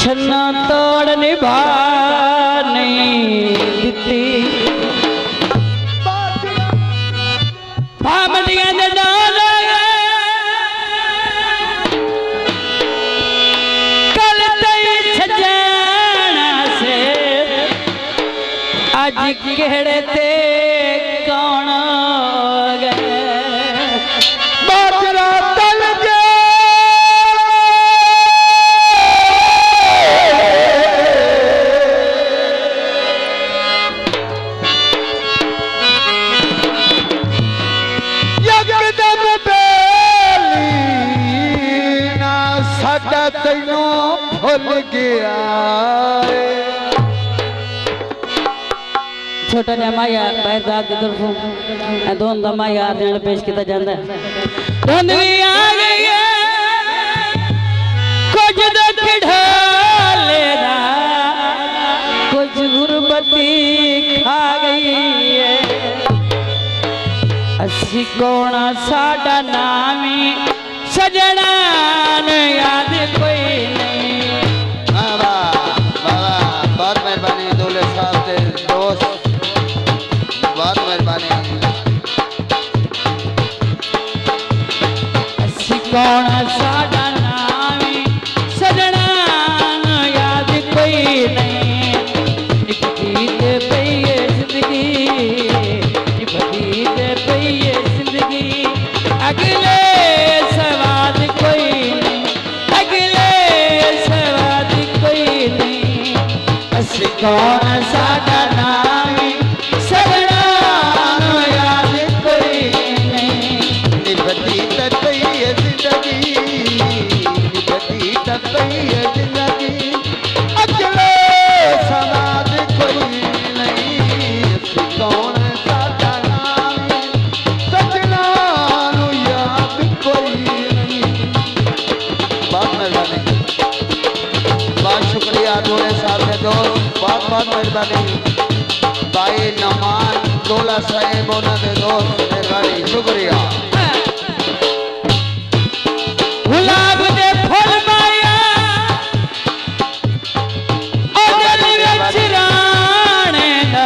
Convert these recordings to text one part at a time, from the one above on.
छन्ना तोड़ निभा नहीं देती भामटियां दे नाल कल तई सजाना से आज केड़े ते कौन गए बाजरा तल गए भूल गया छोटा जा माया बाहर दाग की तरफ दोन दा माया देन पेश किया जाता है धुंध भी आ गई है कुछ तो खिड़ाले दा कुछ गुरबती खा गई है असी कौन साडा नामी सजना याद कोई नहीं बाबा बाबा बहुत मेहरबानी दूल्हे साहब से दोस्त बहुत मेहरबानी असी कौन साडा नामी सजना याद कोई नहीं निभती ते पई जिंदगी निभती ते पई जिंदगी अगले सवाद कोई नहीं अगले सवाद कोई नहीं असी कौन साडा नामी सजना याद कोई नहीं निभती तपई जिंदगी निभती तपई जिंदगी अगले सवाद कोई नहीं असी कौन साडा नामी सजना याद कोई नहीं बहुत मेहरबानी बहुत शुक्रिया दूल्हे साहब के दोस्त बहुत बहुत मेहरबानी भाई नमान दूल्हा साहेब उन्होंने दोस्त मेहरबानी शुक्रिया गुलाब दे फूल माया ओदर विच राणे दा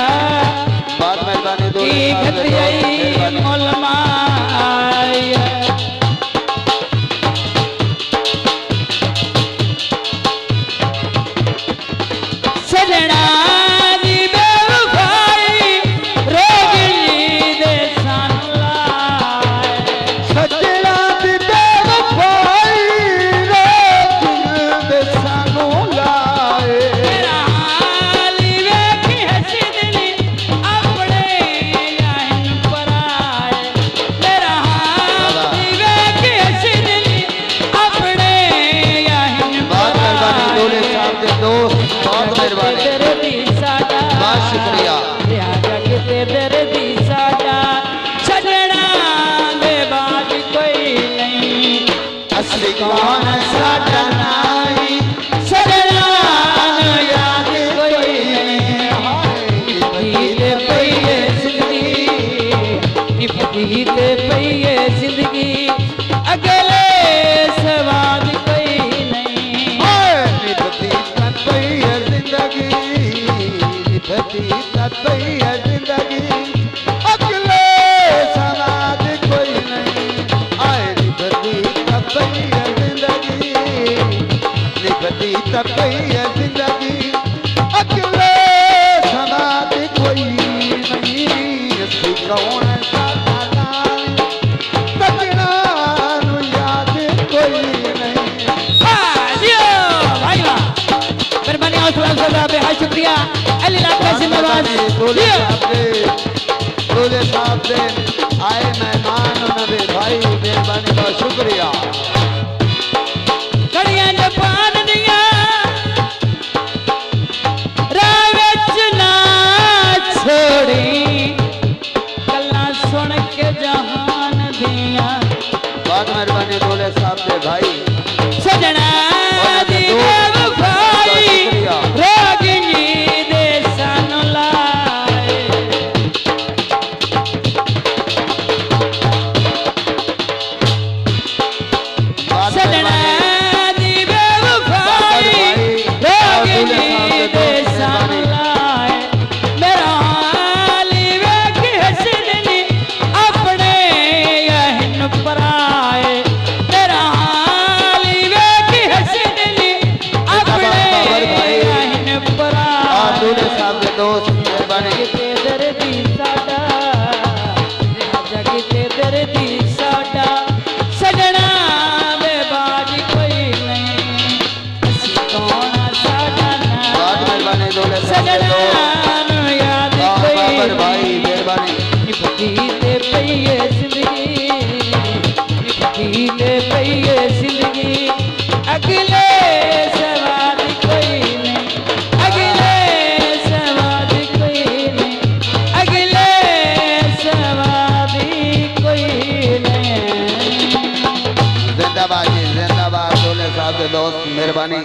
बहुत मेहरबानी दूल्हे की साहब के दोस्त खतियाई मेहरबानी मोल माया सजना दी बेवफाई रोगिणी दे सन लाए सजना दी बेवफाई रोगिणी दे सानू लाए मेरा हाल वेखी हसी दिली अपने याहिन पर आए मेरा हाल वेखी हसी दिली अपने याहिन बहुत पर मेहरबानी दूल्हे आए साहब के दोस्त बहुत मेहरबानी तेरे दी साडा बहुत शुक्रिया राजा किते तेरे दी साडा छड़ना दे बात कोई नहीं असली कौन साडा नाई सजना याद कोई नहीं निभती पई जिंदगी निभती पई जिंदगी अगले सवाद कोई नहीं निभती तपई जिंदगी निभती तपई जिंदगी अगले सवाद कोई नहीं आए निभती तपई जिंदगी निभती तपई जिंदगी अगले सवाद कोई नहीं असी कौन साडा नाई सजना नू याद कोई नहीं जियो भाई वाह मेहरबानी हौसला अफजा बेहद शुक्रिया अली लाख का जिम्मेदार दूल्हे साहब से आए मेहमान उन्होंने भाई मेहरबानी बहुत शुक्रिया घड़ियां जपान दिया राह विच ना छोड़ी गल्लां सुन के जहान दिया बहुत मेहरबानी दूल्हे साहब से भाई सजना दी बेवफाई रोगिणी दे सन लाए यारां याद बाबर कोई भाई मेहरबानी निभती पईए जिंदगी निभती पईए जिंदगी अगले सवाद कोई नहीं अगले सवाद कोई नहीं अगले सवाद कोई नहीं जिंदाबाद जी जिंदाबाद। दोले साहब के दोस्त मेहरबानी।